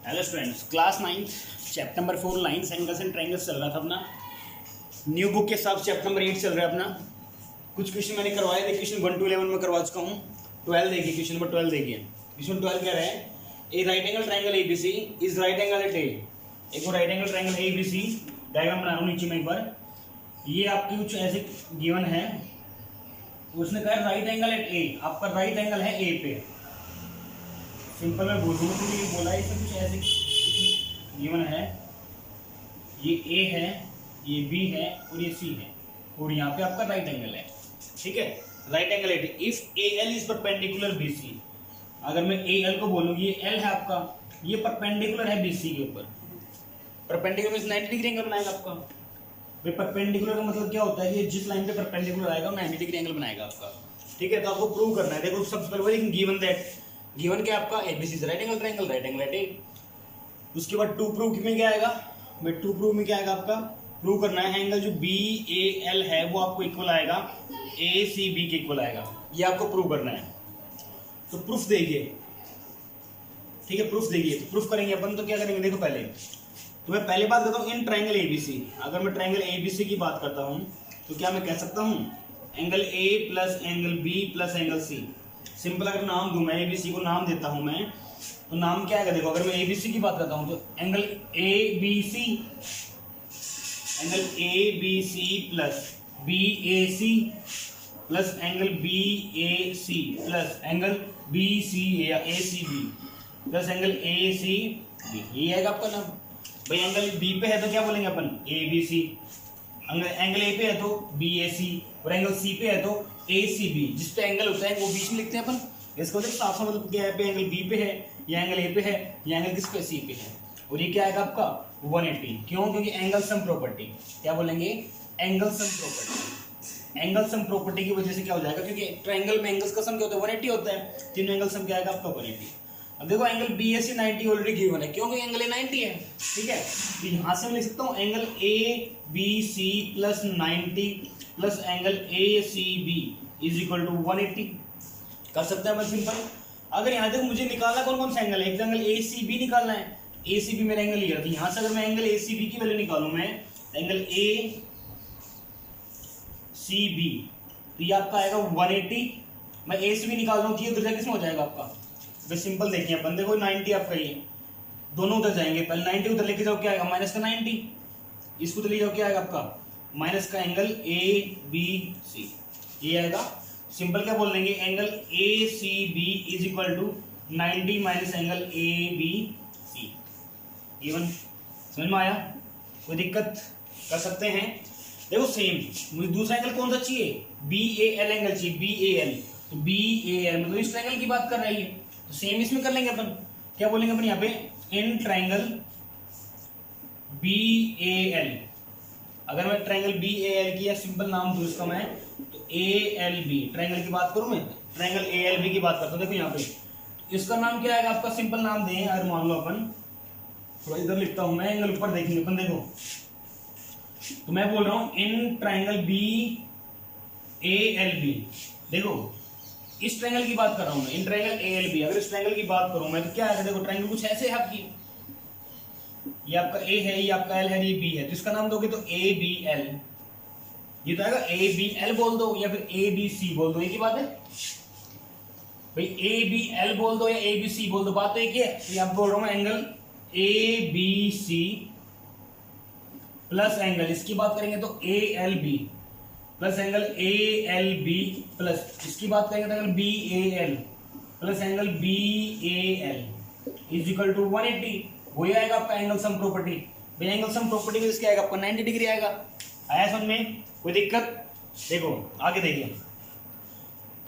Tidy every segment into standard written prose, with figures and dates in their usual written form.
Hello students, class 9 chapter number 4 lines angles and triangles चल रहा था अपना। न्यू बुक के साथ चैप्टर नंबर 8 चल रहा है अपना। कुछ क्वेश्चन मैंने करवाए थे, क्वेश्चन 1 to 11 में करवा चुका हूँ। 12 देखिए, क्वेश्चन नंबर 12 देखिए। क्वेश्चन 12 कह रहा है a right angle triangle ABC is right angle at A. एक right angle triangle ABC diagram बना रहा हूँ नीचे में एक बार। ये आपकी कुछ ऐसे गिवन है, उसने कहा राइट एंगल एट ए। आपका राइट एंगल है ए पे। सिंपल में बोल दूँ तो ये बोला है, इसमें कुछ ऐसे गिवन है, ये ए है, ये बी है और ये सी है, और यहाँ पे आपका राइट एंगल है। ठीक है, right angle at if A L is perpendicular B C. अगर मैं ए एल को बोलूँ, ये एल है आपका, ये परपेंडिकुलर है बी सी के ऊपर। परपेंडिकुलर मीन्स 90 डिग्री एंगल बनाएगा आपका। भाई परपेंडिकुलर का मतलब क्या होता है कि जिस लाइन पे परपेंडिकुलर आएगा 90 डिग्री एंगल बनाएगा आपका। ठीक है, तो आपको प्रूव करना है। देखो सबसे पहले गिवन दैट, गिवन क्या आपका ABC is right angle triangle, right angle at A. उसके बाद टू प्रूव में क्या आएगा, भाई टू प्रूव में क्या आएगा आपका, प्रूव करना है एंगल जो बी ए एल है वो आपको इक्वल आएगा ए सी बी के इक्वल आएगा। ये आपको प्रूव करना है। तो प्रूफ देखिए, ठीक है, प्रूफ देखिए। तो प्रूफ करेंगे अपन, तो क्या करेंगे देखो पहले तो मैं पहले बात करता हूँ इन ट्रायंगल एबीसी। अगर मैं ट्रायंगल एबीसी की बात करता हूँ तो क्या मैं कह सकता हूँ angle A plus angle B plus angle C. Simple अगर नाम दूं, मैं एबीसी को नाम देता हूं मैं, तो नाम क्या है देखो। अगर मैं एबीसी की बात करता हूं तो angle A B C, angle A B C plus B A C plus angle B A C plus angle B C या A C B plus angle A C B. ये आएगा आपका नाम। भाई एंगल बी पे है तो क्या बोलेंगे अपन ए बी सी, एंगल ए पे है तो बी ए सी, और एंगल सी पे है तो ए सी बी। जिस पे एंगल होता है वो बीच में लिखते हैं अपन। इसका मतलब साफ साफ मतलब क्या है, पे एंगल बी पे है या एंगल ए पे है या एंगल किस पे सी पे है। और ये क्या आएगा आपका 180। क्यों? क्योंकि एंगल सम प्रॉपर्टी। क्या बोलेंगे? Angle sum property. Angle sum property की वजह से क्या हो जाएगा, क्योंकि ट्रायंगल में एंगल्स का सम क्या होता है 180 होता है। तीनों एंगल सम क्या आएगा आपका 180। अब देखो angle B A C 90 already given है, क्योंकि एंगल ए 90 है। ठीक है, तो यहाँ से मैं लिख सकता हूँ angle A B C plus 90 plus angle A C B is equal to 180। कर सकते हैं मैं सिंपल। अगर यहाँ तक मुझे निकालना कौन कौन सा एंगल है, एक एंगल ए सी बी निकालना है। ए सी बी मेरा एंगल ये है, यहाँ से अगर मैं एंगल ए सी बी की वैल्यू निकालूं मैं एंगल ए सी बी, तो ये आपका आएगा 180। मैं ए सी बी निकाल रहा हूँ तो ये उधर जाके किसमें हो जाएगा आपका। तो सिंपल देखिए अपन, देखो 90 आपका ये दोनों उधर जाएंगे। पहले 90 उधर लेके जाओ, क्या आएगा माइनस का 90। इसको तो ले जाओ, क्या आएगा आपका माइनस का एंगल ए बी सी, ये आएगा। सिंपल क्या बोल देंगे, angle A C B is equal to 90 minus angle A B C. Even समझ में आया? कोई दिक्कत? कर सकते हैं। देखो सेम मुझे दूसरा एंगल कौन सा चाहिए, बी ए एल एंगल चाहिए, बी ए एल। तो बी ए एल मतलब इस ट्रायंगल की बात कर रही है, तो सेम इसमें कर लेंगे अपन। क्या बोलेंगे अपन यहाँ पे, in triangle B A L. अगर मैं ट्रायंगल बी ए एल की या सिंपल नाम दूं इसका मैं, तो ए एल बी ट्रायंगल की बात करूं मैं, ट्रायंगल ए एल बी की बात करता हूं। देखो यहाँ पे इसका नाम क्या आएगा आपका, सिंपल नाम दें। अगर मान लो अपन थोड़ा इधर लिखता हूं मैं, एंगल ऊपर देखेंगे अपन। देखो तो मैं बोल रहा हूं in triangle B A L B. देखो इस ट्रायंगल की बात कर रहा हूं मैं, in triangle A L B. अगर इस ट्रायंगल की बात करूं मैं तो क्या आएगा, देखो ट्रायंगल कुछ ऐसे है आपकी, ये आपका ए है, ये आपका एल है, ये बी है। तो इसका नाम दोगे तो ए बी एल। ये तो आएगा ए बी एल बोल दो या फिर ए बी सी बोल दो, एक ही बात है भाई। ए बी एल बोल दो या ए बी सी बोल दो, बात तो एक ही है। तो आप बोल रहा हूं angle A B C plus angle इसकी बात करेंगे तो A L B plus angle A L B plus इसकी बात करेंगे तो angle B A L plus angle B A L is equal to 180। वही आएगा आपका एंगल सम प्रॉपर्टी। भाई एंगल सम प्रॉपर्टी में इसके आएगा आपका 90 डिग्री आएगा। आया समझ में? कोई दिक्कत? देखो आगे देखिए।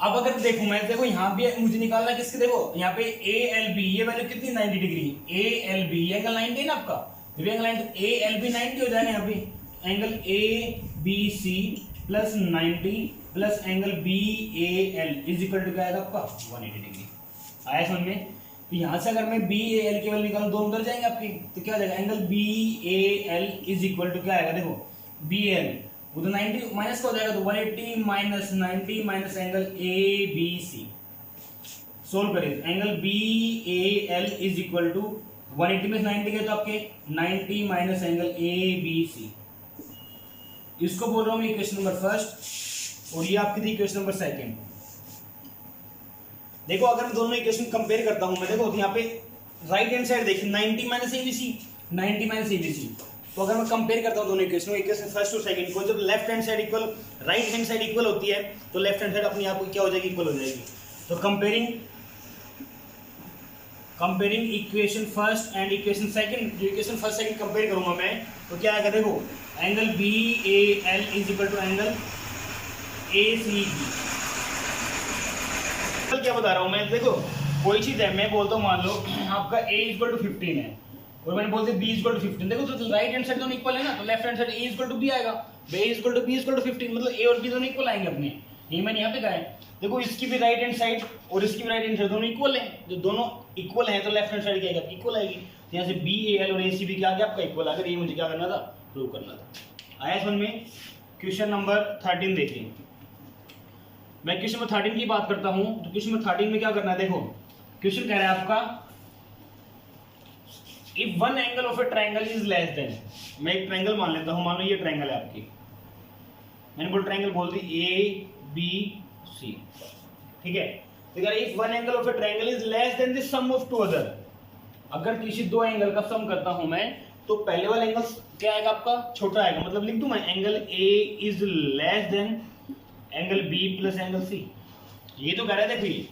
अब अगर देखूं मैं, देखो यहाँ भी मुझे निकालना है किसके, देखो यहाँ पे ए एल बी ये वैल्यू कितनी 90 degree. A L B angle 90 है ना आपका, जब एंगल 90 ए एल बी 90 हो जाएगा। यहाँ पे angle A B C plus 90 plus angle B A L is equal to क्या आएगा आपका 180 डिग्री। आया समझ में? तो यहाँ से अगर मैं बी ए एल के वैल्यू निकालूं, दोनों उधर जाएंगे आपके, तो क्या हो जाएगा angle B A L is equal to क्या आएगा, देखो बी एल उधर 90 माइनस का हो जाएगा, तो 180 minus 90 minus angle A B C. Solve करें, angle B A L is equal to 180 में 90 गए तो आपके 90 minus angle A B C, इसको बोल रहा हूँ मैं इक्वेशन नंबर फर्स्ट, और ये आपकी थी इक्वेशन नंबर सेकंड। देखो अगर मैं दोनों इक्वेशन कंपेयर करता हूं मैं, देखो यहाँ पे राइट हैंड साइड देखिए 90 माइनस एबीसी, 90 माइनस एबीसी, तो अगर मैं कंपेयर करता हूं दोनों इक्वेशन, इक्वेशन फर्स्ट और सेकंड को, जब left hand side equal right hand side equal होती है तो लेफ्ट हैंड साइड अपने आप क्या हो जाएगी, इक्वल हो जाएगी। तो comparing equation first and equation second, जो इक्वेशन फर्स्ट सेकंड कंपेयर करूंगा मैं तो क्या आएगा, देखो angle B A L is equal to angle A C B. क्या बता रहा हूं मैं, देखो कोई चीज है, मैं बोलता हूं मान लो आपका a इक्वल टू 15 है और मैंने बोलते b इक्वल टू 15, देखो तो राइट हैंड साइड दोनों इक्वल है ना, तो left hand side a equal to b आएगा, b इक्वल टू 15, मतलब a और b दोनों इक्वल आएंगे अपने, ये मैंने यहाँ पे कहा है। देखो इसकी भी राइट हैंड साइड और इसकी भी राइट हैंड साइड दोनों इक्वल है, जो दोनों इक्वल है तो लेफ्ट हैंड साइड क्या आएगा, इक्वल आएगी। तो यहाँ से बी ए एल और ए सी बी क्या आ गया आपका इक्वल, अगर ये मुझे क्या करना था, प्रूव करना था। आया समझ में। क्वेश्चन नंबर 13 देखिए, मैं क्वेश्चन नंबर 13 की बात करता हूं तो क्वेश्चन नंबर 13 में क्या करना है, देखो क्वेश्चन कह रहा है आपका if one angle of a triangle is less then, मैं एक ट्रायंगल मान लेता हूं, मान लो ये ट्रायंगल है आपकी, मैंने बोल ट्रायंगल बोल दी ए बी सी, ठीक है। तो कह रहा है if one angle of a triangle is less than the sum of two other, अगर किसी दो एंगल का सम करता हूं मैं तो पहले वाला एंगल क्या आएगा आपका, छोटा आएगा, मतलब लिख दूं मैं angle A is less than angle B plus angle C. ये तो कह रहा है देखिए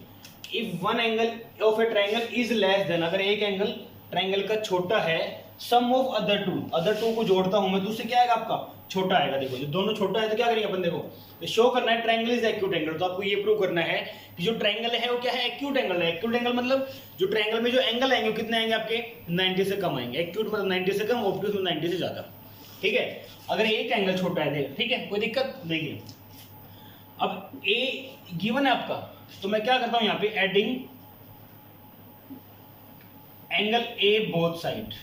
if one angle of a triangle is less than, अगर एक एंगल ट्रायंगल का छोटा है, सम ऑफ अदर टू को जोड़ता हूं मैं तो उससे क्या आएगा आपका, छोटा आएगा। देखो जो दोनों छोटा है तो क्या करेंगे अपन, देखो तो शो करना है ट्रायंगल इज एक्यूट एंगल, तो आपको ये प्रूव करना है कि जो ट्रायंगल है वो क्या है, एक्यूट एंगल है। एक्यूट एंगल मतलब जो ट्रायंगल में जो एंगल आएंगे वो कितने आएंगे आपके, 90 से कम आएंगे। एक्यूट मतलब 90 से कम, ऑब्ट्यूज मतलब 90 से ज्यादा, ठीक है। अगर एक एंगल छोटा है, ठीक है, कोई दिक्कत देखिए। अब ए गिवन है आपका, तो मैं क्या करता हूं यहाँ पे adding angle A both side,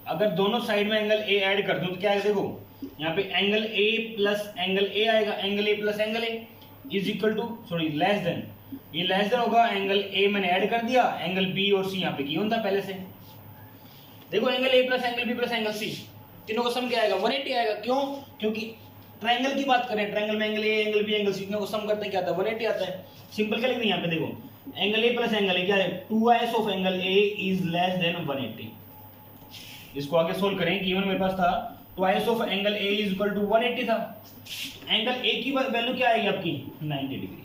अगर दोनों साइड में एंगल ए ऐड कर दूं तो क्या है, देखो यहाँ पे angle A plus angle A आएगा, angle A plus angle A is equal to sorry less than, ये लेस देन होगा, एंगल ए मैंने ऐड कर दिया, एंगल बी और सी यहाँ पे गिवन था पहले से। देखो angle A plus angle B plus angle C, तीनों का सम क्या आएगा, 180 आएगा। क्यों, क्योंकि ट्रायंगल की बात करें, ट्रायंगल में angle A angle B angle C को सम करते हैं क्या आता है, 180 आता है। सिंपल क्या लिख दें यहाँ पे, देखो angle A plus angle A क्या है, 2s of angle A is less than 180। इसको आगे सोल्व करें, गिवन मेरे पास था twice of angle A is equal to 180 था, एंगल ए की वैल्यू क्या आएगी आपकी, 90 डिग्री।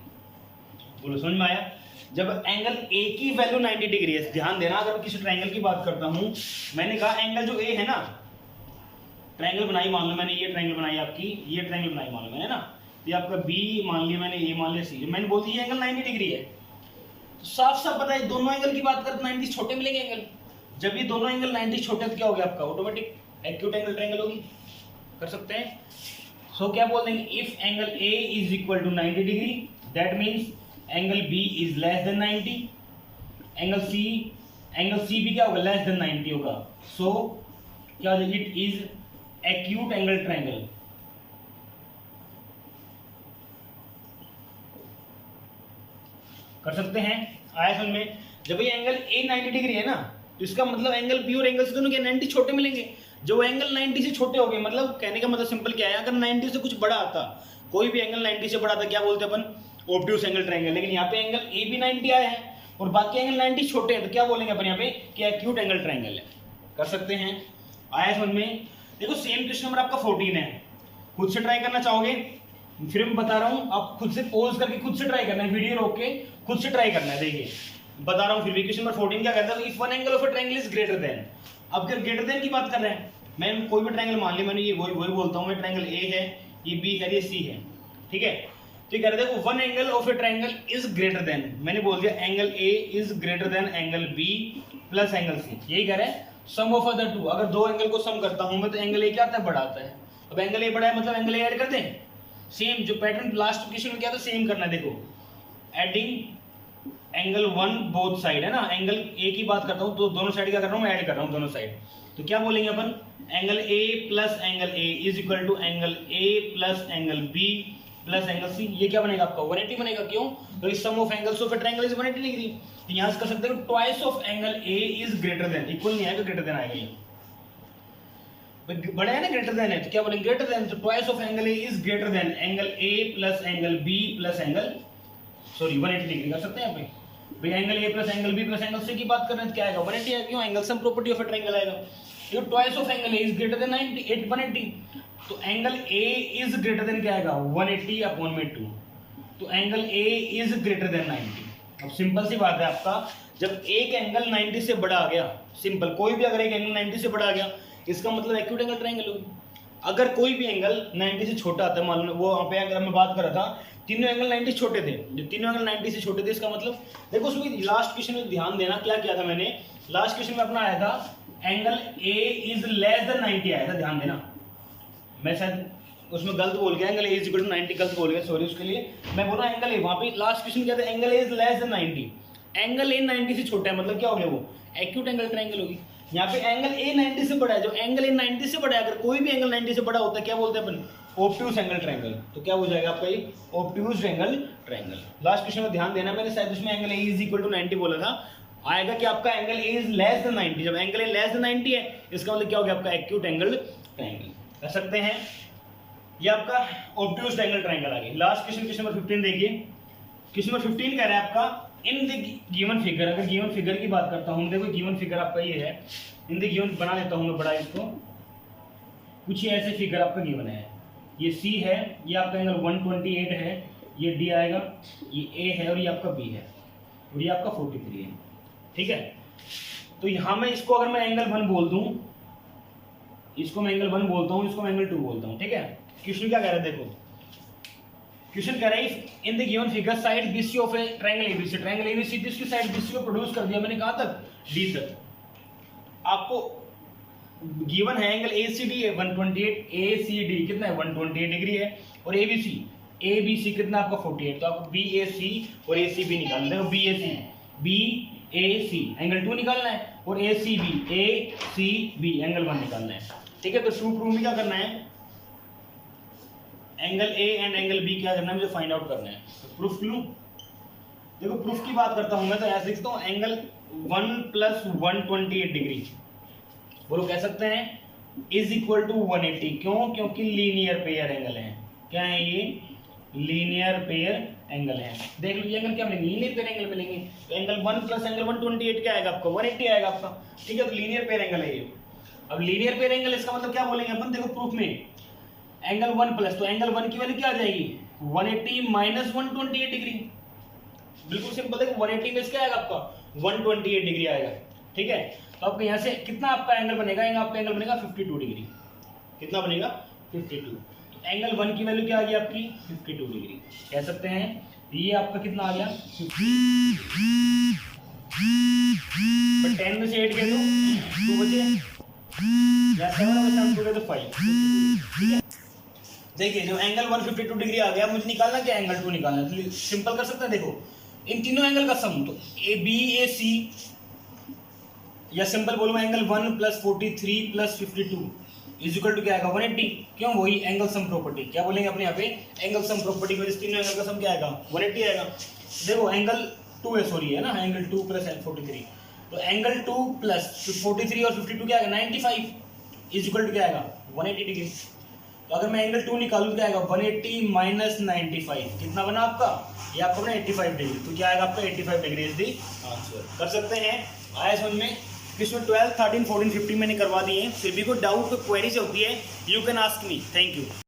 बोलो समझ में आया। जब एंगल ए की वैल्यू 90 डिग्री है, ध्यान देना अगर मैं किसी ट्रायंगल की बात करता हूं, मैंने कहा एंगल जो ए है ना, ट्रायंगल बनाई मान लो मैंने, ये ट्रायंगल बनाई आपकी, ये ट्रायंगल बनाई मान लो मैंने ना, ये आपका बी मान लिया मैंने, ए मान लिया सी, मैंने बोल दिया ये एंगल 90 डिग्री है, तो साफ साफ पता है दोनों एंगल की बात करते 90 छोटे मिलेंगे एंगल। जब ये दोनों एंगल 90 छोटे तो क्या हो गया आपका, ऑटोमेटिक एक्यूट एंगल ट्रायंगल होगी, कर सकते हैं। सो क्या बोल देंगे, if angle A is equal to 90 degree that means angle B is less than 90, angle C भी क्या होगा, लेस देन 90 होगा। सो क्या हो जाएगी, it is acute angle triangle. कर सकते हैं, आया समझ में। जब ये एंगल ए 90 डिग्री है ना, तो इसका मतलब एंगल बी और एंगल सी दोनों के 90 छोटे मिलेंगे। जो एंगल 90 से छोटे हो गए, मतलब कहने का मतलब सिंपल क्या है, अगर 90 से कुछ बड़ा आता, कोई भी एंगल 90 से बड़ा आता, क्या बोलते हैं अपन, ऑब्ट्यूस एंगल ट्रायंगल। लेकिन यहाँ पे एंगल ए भी 90 आया है और बाकी एंगल 90 छोटे हैं, तो क्या बोलेंगे अपन यहाँ पे कि एक्यूट एंगल ट्रायंगल है। कर सकते हैं, आया समझ में। देखो सेम क्वेश्चन नंबर आपका 14 है, खुद से ट्राई करना चाहोगे, फिर मैं बता रहा हूँ, आप खुद से पॉज करके खुद से ट्राई करना है, वीडियो रोक के खुद से ट्राई करना है। देखिए बता रहा हूँ फिर भी, क्वेश्चन नंबर 14 क्या कहता है, if one angle of a triangle is greater then. अब अगर ग्रेटर देन की बात कर रहे हैं, मैं कोई भी ट्रायंगल मान लिया मैंने, ये वही बोलता हूँ मैं, ट्रायंगल ए है, ये बी है, ये सी है, ठीक है। तो कह रहे थे one angle of a triangle is greater than, मैंने बोल दिया angle A is greater than angle B plus angle C, यही कह रहे हैं। सम ऑफ अदर टू, अगर दो एंगल को सम करता हूं मैं तो एंगल ए क्या आता है, बड़ा आता है। अब एंगल ए बड़ा है मतलब एंगल ए ऐड कर दें, सेम जो पैटर्न लास्ट क्वेश्चन में क्या था सेम करना है। देखो adding angle one both side है ना, एंगल ए की बात करता हूं तो दोनों साइड क्या कर रहा हूं मैं, ऐड कर रहा हूं दोनों साइड। तो क्या बोलेंगे अपन, angle A plus angle A is equal to angle A plus angle B plus angle C, ये क्या बनेगा आपका 180 बनेगा। क्यों, तो इस sum of angles of a triangle is 180 degree. तो यहां से कर सकते हो twice of angle A is greater than, इक्वल नहीं आएगा, ग्रेटर देन आएगा, ये बड़ा है ना, ग्रेटर देन है, तो क्या बोलेंगे ग्रेटर देन, तो twice of angle A is greater than angle A plus angle B plus angle, sorry 180 degree कर सकते हैं यहाँ पे भाई, angle A plus angle B plus angle C की बात कर रहे हैं, क्या आएगा 180 आएगा, क्यों angle sum property of a triangle आएगा। ये twice of angle A is greater then 180, तो angle A is greater then क्या आएगा 180 अपॉन में 2, तो angle A is greater then 90। अब सिंपल सी बात है आपका, जब एक एंगल 90 से बड़ा आ गया, सिंपल कोई भी अगर एक एंगल 90 से बड़ा आ गया, इसका मतलब एक्यूट एंगल ट्रायंगल होगी। अगर कोई भी एंगल 90 से छोटा आता है, मान लो वो वहाँ पे अगर मैं बात कर रहा था, तीनों एंगल 90 छोटे थे, जो तीनों एंगल 90 से छोटे थे, इसका मतलब देखो उसमें लास्ट क्वेश्चन में ध्यान देना क्या किया था मैंने, लास्ट क्वेश्चन में अपना आया था angle A is less than 90 आया था, ध्यान देना, मैं शायद उसमें गलत बोल गया, angle A is equal to 90 गलत बोल गया, सॉरी उसके लिए। मैं बोल रहा हूँ एंगल ए, वहाँ पे लास्ट क्वेश्चन क्या था, angle A is less than 90, angle A 90 से छोटा है, मतलब क्या हो गया वो एक्यूट एंगल ट्रायंगल होगी। यहाँ पे एंगल ए 90 से बड़ा है, जो एंगल ए 90 से बड़ा है, अगर कोई भी एंगल 90 से बड़ा होता है क्या बोलते हैं अपन, ऑब्ट्यूज एंगल ट्रायंगल। तो क्या हो जाएगा आपका ये obtuse angle triangle. Last question में ध्यान देना, मैंने शायद उसमें angle A is equal to 90 बोला था, आएगा कि आपका angle A is less than 90, जब एंगल ए लेस देन 90 है, इसका मतलब क्या हो गया आपका एक्यूट एंगल ट्रायंगल। कर सकते हैं, ये आपका ऑब्ट्यूज एंगल ट्रायंगल आ गया। लास्ट क्वेश्चन, क्वेश्चन नंबर 15 देखिए, क्वेश्चन नंबर 15 कह रहा है आपका इन द गिवन फिगर, अगर गिवन फिगर की बात करता हूँ, देखो गिवन फिगर आपका ये है, इन द गिवन बना देता हूँ मैं बड़ा इसको, कुछ ये ऐसे फिगर आपका गिवन है, ये सी है, ये आपका एंगल 128 है, ये डी आएगा, ये ए है और ये आपका बी है और ये आपका 43 है, ठीक है। तो यहाँ मैं इसको अगर मैं एंगल 1 बोल दूँ, इसको मैं एंगल 1 बोलता हूँ, इसको मैं एंगल 2 बोलता हूँ, ठीक है। क्वेश्चन क्या कह रहा है, देखो क्वेश्चन कह रहा है in the given figure side BC of a triangle ABC, triangle ABC जिसकी साइड बीसी को प्रोड्यूस कर दिया मैंने, कहां तक, डी तक। आपको गिवन है एंगल एसीडी है 128, एसीडी कितना है 128 डिग्री है, और एबीसी, एबीसी कितना आपका 48, तो आपको बीएसी और एसीबी निकालना है, बीएसी बीएसी एंगल 2 निकालना है, और एसीबी एसीबी एंगल 1 निकालना है, ठीक है। तो टू प्रूफ में क्या करना है, angle A and angle B क्या करना है मुझे फाइंड आउट करना है। तो प्रूफ लूं, देखो प्रूफ की बात करता हूं मैं, तो ऐसे लिखता हूं एंगल 1 प्लस 128 डिग्री, बोलो कह सकते हैं इज इक्वल टू 180, क्यों, क्योंकि लीनियर पेयर एंगल है, क्या है ये लीनियर पेयर एंगल है। देख लीजिए एंगल क्या मिलेंगे, लीनियर पेयर एंगल मिलेंगे, तो एंगल 1 प्लस एंगल 128 क्या आएगा आपका 180 आएगा आपका, ठीक है। तो लीनियर पेयर एंगल है ये। अब लीनियर पेयर एंगल इसका मतलब क्या बोलेंगे अपन, देखो प्रूफ में एंगल 1 प्लस, तो एंगल 1 की वैल्यू क्या आ जाएगी 180 माइनस 128 डिग्री, बिल्कुल सिंपल है, 180 में क्या आएगा आपका 128 डिग्री आएगा, ठीक है। तो आपको यहाँ से कितना आपका एंगल बनेगा, आपका एंगल बनेगा 52 डिग्री, कितना बनेगा 52। तो एंगल 1 की वैल्यू क्या आ गई आपकी 52 डिग्री, कह सकते हैं ये आपका कितना आ गया 10 में से 8 के दो 2 बचे, या 7 में से 2 के दो 5, ठीक है। देखिए जो एंगल 152 डिग्री आ गया, मुझे निकालना क्या एंगल 2 निकालना है, तो सिंपल कर सकते हैं। देखो इन तीनों एंगल का सम, तो ए बी ए सी, या सिंपल बोलूँ angle 1 plus 43 plus 52 is equal to क्या आएगा 180, क्यों, वही एंगल सम प्रॉपर्टी, क्या बोलेंगे अपने यहाँ पे एंगल सम प्रॉपर्टी की वजह से तीनों एंगल का सम क्या आएगा 180 आएगा। देखो एंगल 2 है, सॉरी है ना, एंगल 2 प्लस 43, तो एंगल 2 प्लस 43 और 52 क्या आएगा 95 इज इक्वल टू क्या आएगा 180 डिग्री। तो अगर मैं एंगल 2 निकालूं क्या आएगा 180 माइनस 95, कितना बना आपका, ये आपका बना 85 डिग्री, तो क्या आएगा आपका 85 डिग्री इज द आंसर। कर सकते हैं, आया समझ में। क्वेश्चन 12, 13, 14, 15 मैंने करवा दिए हैं, फिर भी कोई डाउट कोई क्वेरीज होती है you can ask me. Thank you.